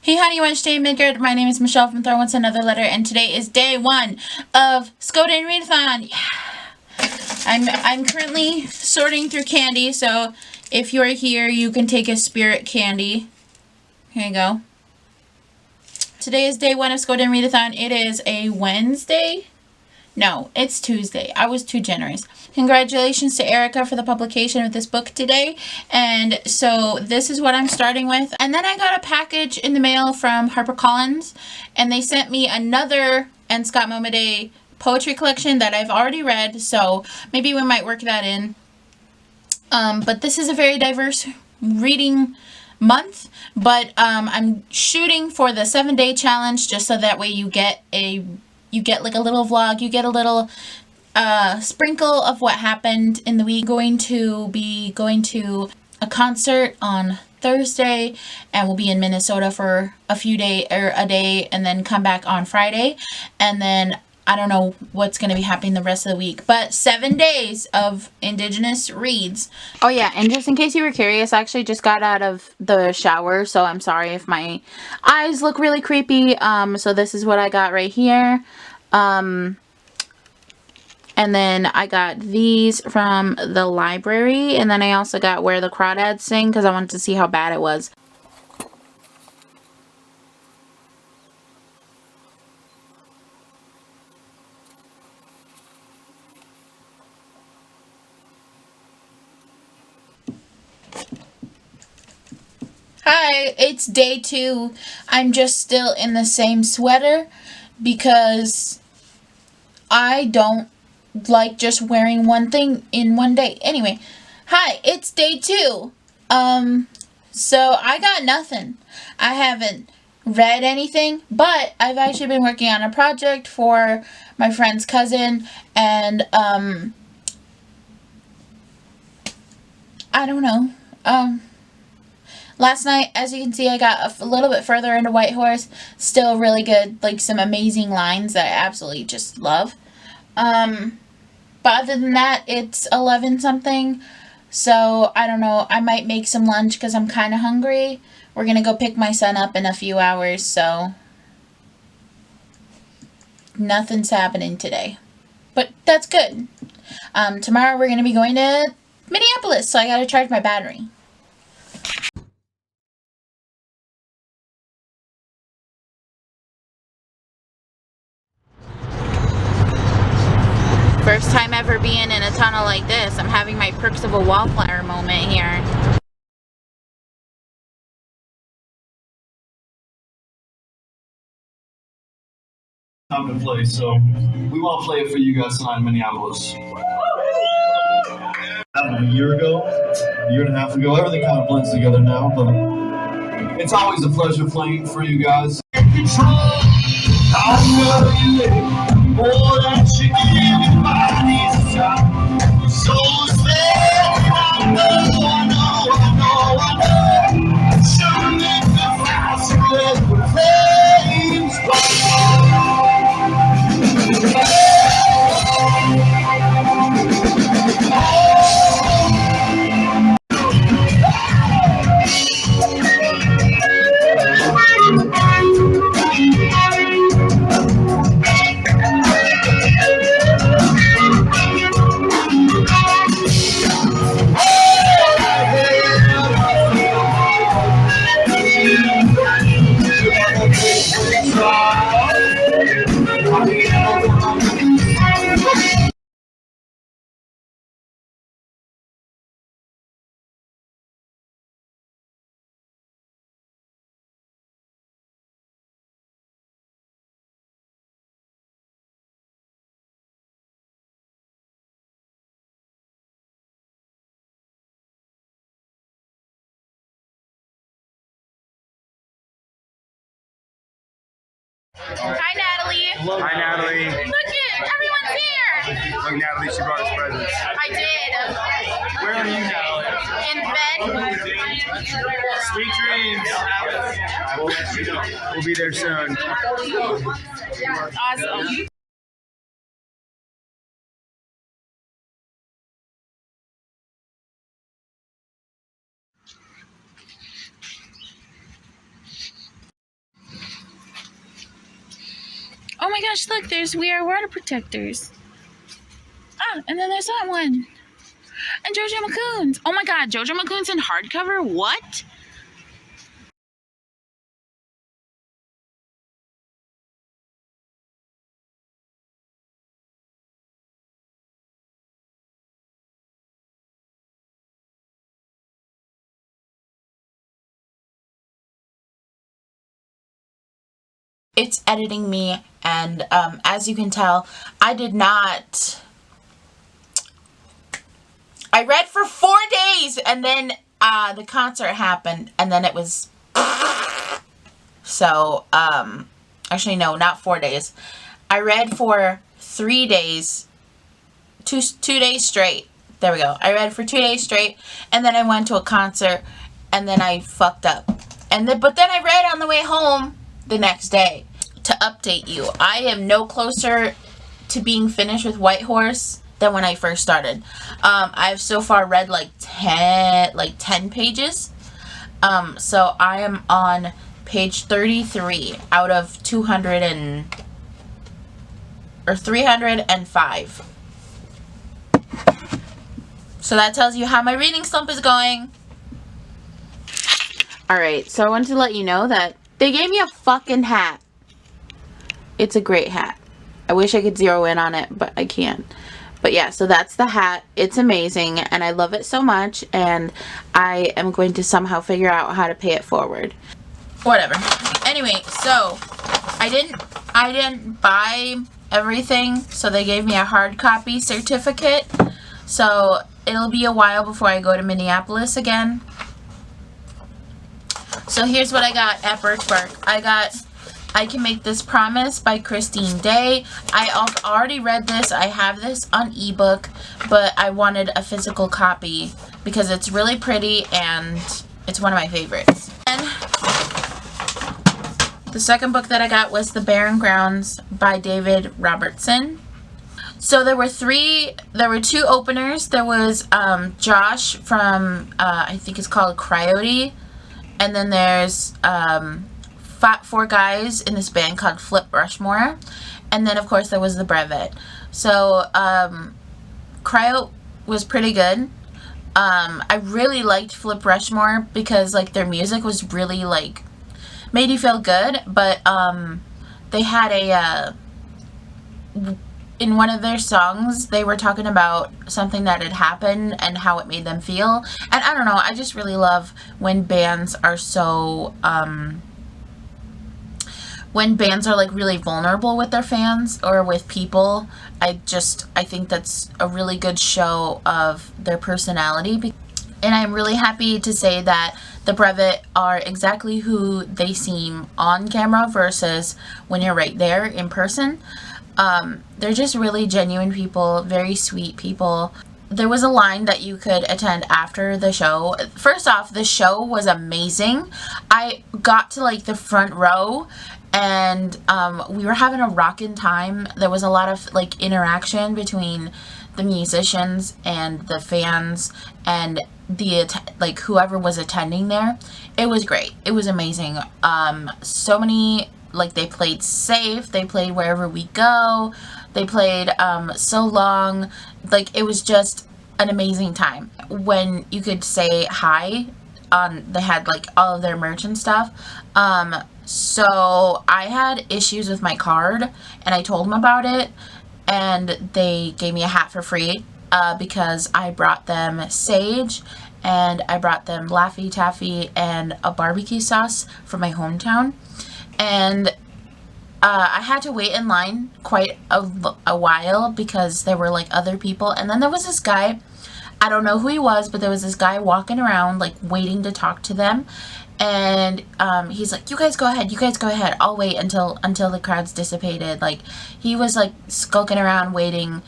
Hey honey, you want to stay in Midgard? My name is Michelle from Throw Once Another Letter, and today is day 1 of Skoden Readathon. Yeah. I'm currently sorting through candy, so if you're here, you can take a spirit candy. Here you go. Today is day 1 of Skoden Readathon. It is a Wednesday. No, it's Tuesday. I was too generous. Congratulations to Erica for the publication of this book today. And so this is what I'm starting with. And then I got a package in the mail from HarperCollins, and they sent me another N. Scott Momaday poetry collection that I've already read, so maybe we might work that in. But this is a very diverse reading month, but I'm shooting for the 7-day challenge just so that way you get like a little vlog, you get a little sprinkle of what happened in the week. Going to be going to a concert on Thursday, and we'll be in Minnesota for a day, and then come back on Friday, and then I don't know what's going to be happening the rest of the week, but 7 days of Indigenous reads. Oh yeah, and just in case you were curious, I actually just got out of the shower, so I'm sorry if my eyes look really creepy. So this is what I got right here. And then I got these from the library, and then I also got Where the Crawdads Sing because I wanted to see how bad it was. Hi, it's day 2. I'm just still in the same sweater because I don't like just wearing one thing in one day. Anyway, hi, it's day 2. So I got nothing. I haven't read anything, but I've actually been working on a project for my friend's cousin, and I don't know. Last night, as you can see, I got a little bit further into Whitehorse. Still really good, like some amazing lines that I absolutely just love. But other than that, it's 11 something. So, I don't know. I might make some lunch because I'm kind of hungry. We're going to go pick my son up in a few hours, so nothing's happening today. But that's good. Tomorrow we're going to be going to Minneapolis, so I got to charge my battery. First time ever being in a tunnel like this. I'm having my Perks of a Wallflower moment here. Time to play, so we want to play it for you guys tonight in Minneapolis. A year ago, a year and a half ago, everything kind of blends together now, but it's always a pleasure playing for you guys. Hi, Natalie. Hi, Natalie. Look it, everyone's here. Look, Natalie, she brought us presents. I did. Where are you, Natalie? In bed. Sweet dreams. I will let you know. We'll be there soon. Awesome. Oh my gosh, look, there's We Are Water Protectors. Ah, and then there's that one. And JoJo McCoon's. Oh my god, JoJo McCoon's in hardcover? What? It's editing me, and as you can tell, I read for 4 days, and then the concert happened, and then it was, so, actually no, not 4 days. I read for 3 days, two days straight. There we go. I read for 2 days straight, and then I went to a concert, and then I fucked up. But then I read on the way home the next day. To update you, I am no closer to being finished with White Horse than when I first started. I've so far read like 10 pages. So I am on page 33 out of 305. So that tells you how my reading slump is going. Alright, so I wanted to let you know that they gave me a fucking hat. It's a great hat. I wish I could zero in on it, but I can't. But yeah, so that's the hat. It's amazing, and I love it so much, and I am going to somehow figure out how to pay it forward. Whatever. Anyway, so I didn't buy everything, so they gave me a hard copy certificate. So it'll be a while before I go to Minneapolis again. So here's what I got at Birchbark. I got I Can Make This Promise by Christine Day. I already read this. I have this on ebook, but I wanted a physical copy because it's really pretty and it's one of my favorites. And the second book that I got was The Barren Grounds by David Robertson. So there were two openers. There was Josh from, I think it's called Coyote. And then there's 4 guys in this band called Flip Rushmore. And then, of course, there was the Brevet. So, Cryo was pretty good. I really liked Flip Rushmore because, like, their music was really, like, made you feel good. But, they had in one of their songs, they were talking about something that had happened and how it made them feel. And I don't know, I just really love when bands are so, when bands are like really vulnerable with their fans or with people. I think that's a really good show of their personality. And I'm really happy to say that the Brevet are exactly who they seem on camera versus when you're right there in person. They're just really genuine people, very sweet people. There was a line that you could attend after the show. First off, the show was amazing. I got to like the front row and we were having a rockin' time. There was a lot of like interaction between the musicians and the fans and the whoever was attending there. It was great. It was amazing. So many, like, they played Safe, they played Wherever We Go, they played So Long. Like, it was just an amazing time. When you could say hi, they had like all of their merch and stuff. So I had issues with my card and I told them about it, and they gave me a hat for free because I brought them sage and I brought them Laffy Taffy and a barbecue sauce from my hometown. And I had to wait in line quite a while because there were like other people. And then there was this guy, I don't know who he was, but there was this guy walking around like waiting to talk to them. And he's like, you guys go ahead, I'll wait until the crowd's dissipated. Like, he was like skulking around waiting,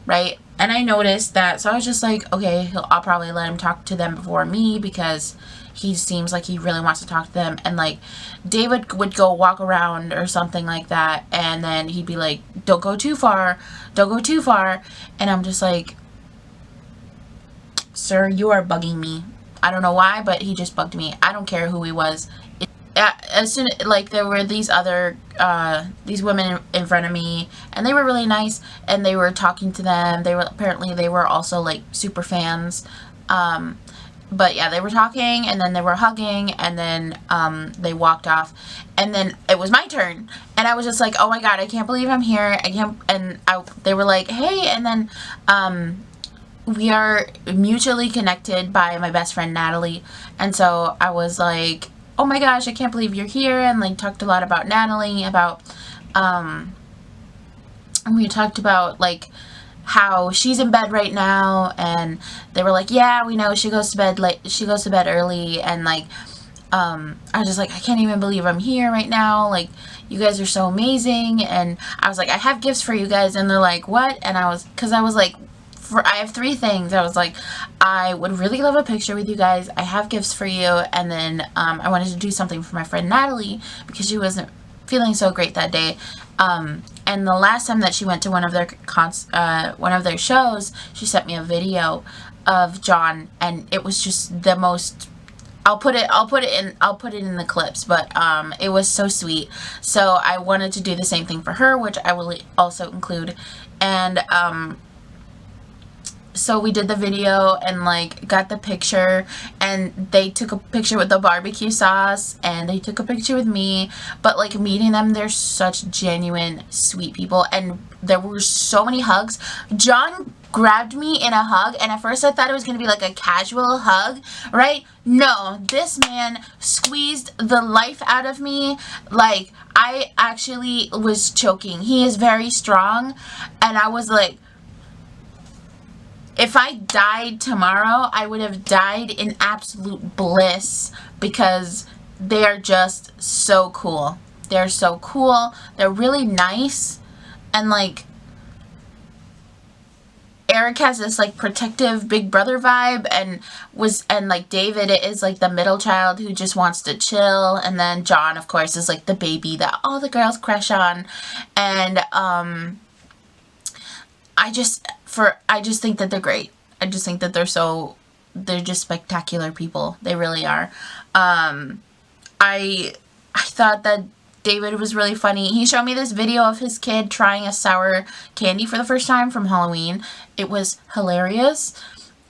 right? And I noticed that, so I was just like, okay, I'll probably let him talk to them before me because he seems like he really wants to talk to them. And like, David would go walk around or something like that, and then he'd be like, don't go too far, and I'm just like, sir, you are bugging me. I don't know why, but he just bugged me. I don't care who he was. as soon like there were these other these women in front of me, and they were really nice, and they were talking to them. They were also like super fans. But yeah, they were talking, and then they were hugging, and then they walked off, and then it was my turn, and I was just like, oh my god, I can't believe I'm here. They were like, hey, and then we are mutually connected by my best friend Natalie, and so I was like, oh my gosh, I can't believe you're here, and like talked a lot about Natalie, about and we talked about like how she's in bed right now, and they were like, yeah, we know she goes to bed late, she goes to bed early, and like I was just like, I can't even believe I'm here right now, like you guys are so amazing. And I was like, I have gifts for you guys, and they're like, what? And I was like, I have 3 things. I was like, I would really love a picture with you guys, I have gifts for you, and then I wanted to do something for my friend Natalie because she wasn't feeling so great that day. And the last time that she went to one of their shows, she sent me a video of John, and it was just the most. I'll put it in the clips, but it was so sweet. So I wanted to do the same thing for her, which I will also include, and so we did the video and like got the picture, and they took a picture with the barbecue sauce, and they took a picture with me. But like meeting them, they're such genuine sweet people, and there were so many hugs. John grabbed me in a hug, and at first I thought it was gonna be like a casual hug, right? No, this man squeezed the life out of me. Like I actually was choking. He is very strong, and I was like, if I died tomorrow, I would have died in absolute bliss, because they are just so cool. They're so cool. They're really nice. And like, Eric has this like protective big brother vibe, and like David is like the middle child who just wants to chill, and then John, of course, is like the baby that all the girls crush on. And I just think that they're great. I just think that they're just spectacular people. They really are. I thought that David was really funny. He showed me this video of his kid trying a sour candy for the first time from Halloween. It was hilarious.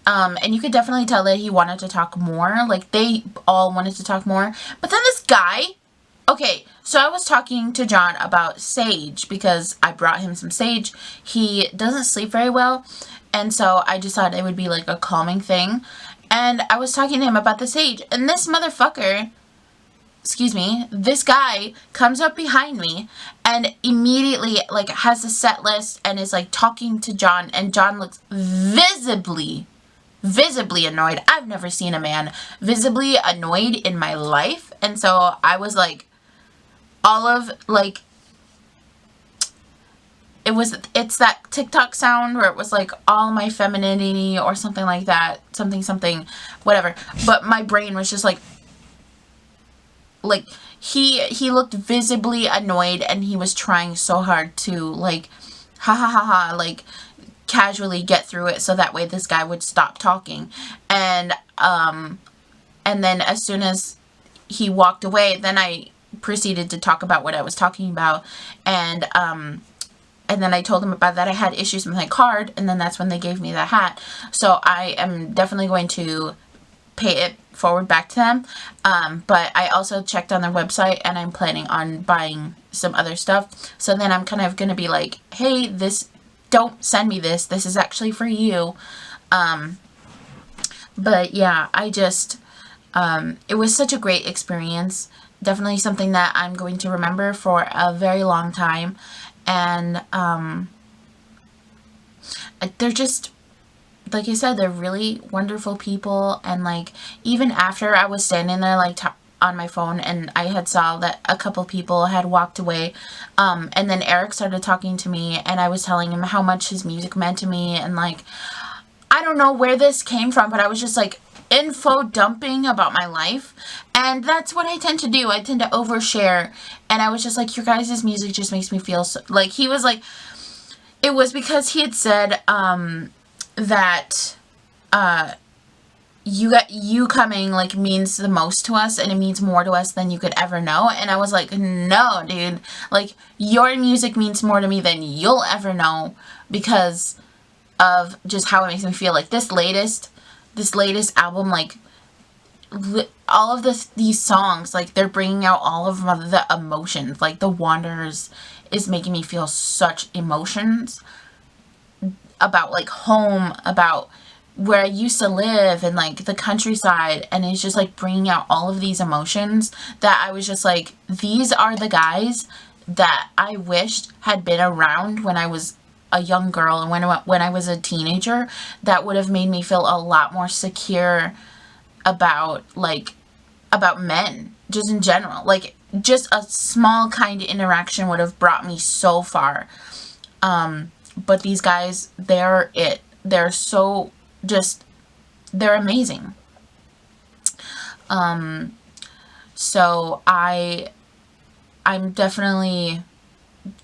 And you could definitely tell that he wanted to talk more. Like, they all wanted to talk more. But then this guy... Okay, so I was talking to John about sage, because I brought him some sage. He doesn't sleep very well, and so I just thought it would be like a calming thing. And I was talking to him about the sage, and this motherfucker, this guy comes up behind me and immediately like has a set list and is like talking to John, and John looks visibly annoyed. I've never seen a man visibly annoyed in my life. And so I was like, it's that TikTok sound where it was like all my femininity or something like that, something, whatever. But my brain was just like he looked visibly annoyed, and he was trying so hard to like, like casually get through it so that way this guy would stop talking. And then as soon as he walked away, then I proceeded to talk about what I was talking about, and then I told him about that I had issues with my card, and then that's when they gave me the hat. So I am definitely going to pay it forward back to them, but I also checked on their website, and I'm planning on buying some other stuff. So then I'm kind of going to be like, hey, don't send me this is actually for you. But yeah, I just it was such a great experience. Definitely something that I'm going to remember for a very long time. And they're just, like I said, they're really wonderful people. And like, even after I was standing there like on my phone, and I had saw that a couple people had walked away, and then Eric started talking to me, and I was telling him how much his music meant to me, and like, I don't know where this came from, but I was just like info dumping about my life, and that's what I tend to do. I tend to overshare, and I was just like, your guys' music just makes me feel so, like, he was like, it was because he had said that you coming like means the most to us, and it means more to us than you could ever know. And I was like, no, dude, like your music means more to me than you'll ever know, because of just how it makes me feel. Like this latest album, like all of these songs, like they're bringing out all of the emotions. Like The Wanderers is making me feel such emotions about like home, about where I used to live, and like the countryside, and it's just like bringing out all of these emotions that I was just like, these are the guys that I wished had been around when I was a young girl and when I was a teenager. That would have made me feel a lot more secure about men, just in general. Like just a small kind of interaction would have brought me so far. But these guys, they're so just, they're amazing. So I'm definitely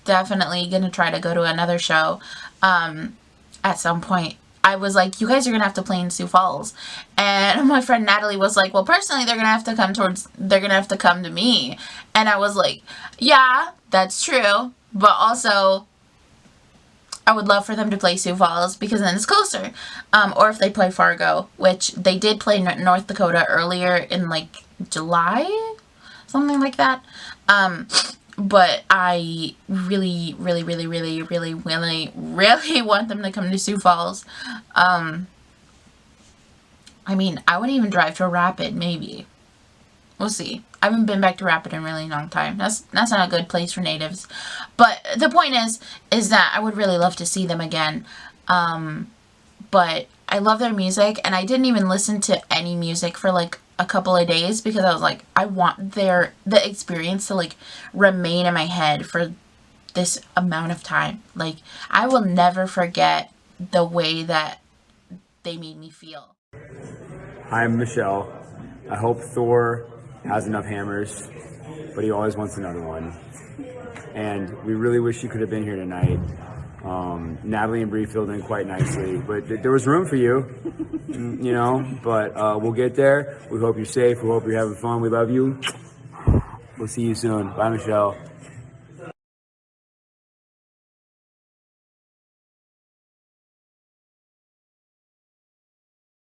gonna try to go to another show at some point. I was like, you guys are gonna have to play in Sioux Falls, and my friend Natalie was like, well, personally they're gonna have to come to me. And I was like, yeah, that's true, but also I would love for them to play Sioux Falls because then it's closer. Or if they play Fargo, which they did play North Dakota earlier in like July, something like that. But I really want them to come to Sioux Falls. I mean, I would even drive to Rapid, maybe. We'll see. I haven't been back to Rapid in a really long time. That's not a good place for natives. But the point is that I would really love to see them again. But I love their music, and I didn't even listen to any music for like a couple of days because I was like, I want the experience to like remain in my head for this amount of time. Like, I will never forget the way that they made me feel. I'm Michelle. I hope Thor has enough hammers, but he always wants another one. And we really wish you could have been here tonight. Natalie and Bree filled in quite nicely, but there was room for you, you know, but we'll get there. We hope you're safe. We hope you're having fun. We love you. We'll see you soon. Bye, Michelle.